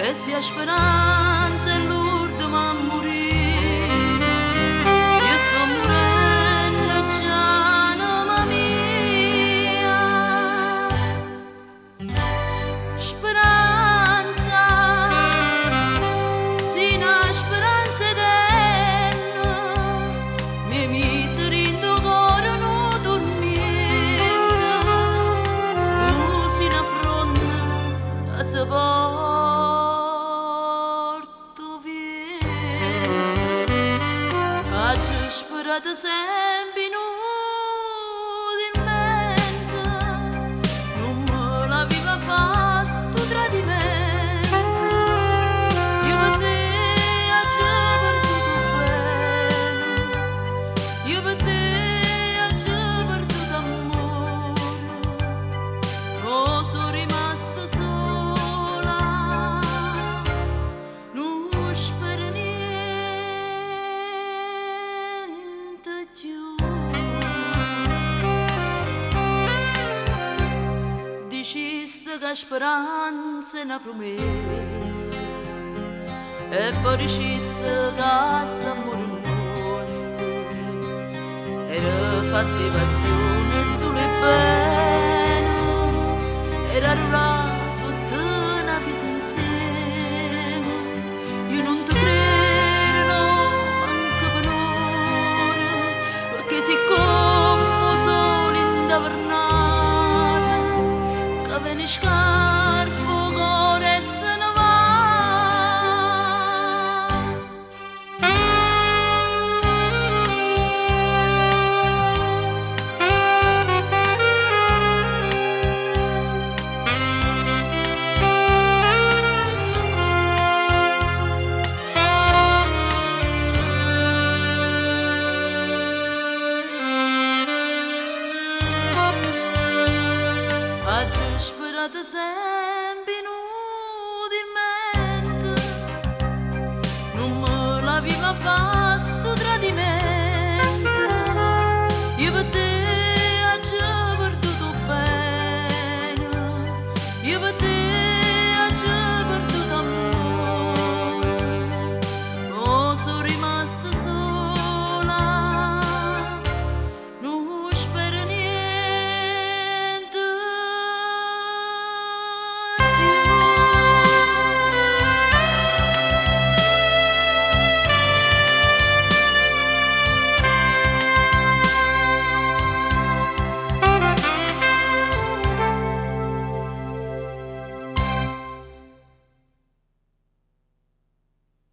e si ha speranza e l'ultima a morire. Io sto morendo già, anima mia. Speranza, sì, una speranza eterna, mi mise in tuo cuore non dormiente. Tu sei una fronda a se porto vento, faccio sperare sempre inutilmente, non me la viva fa sto tradimento. Io per te ho già perduto bene, io per te ho già perduto amore, oh, sono rimasta sola, non spero niente più. Diciste che speranza è una promessa e poi diciste che st'amore nostro era fatti passione sulle pene, era durato tutta una vita insieme. Io non ti credo, no, manco per un'ora, perché siccome solo in tavernata che viene scarfo cuore e se ne va. Oggi sperate sempre inutilmente, non me la viva fa sto tradimento. Io per te ho già perduto bene, io per te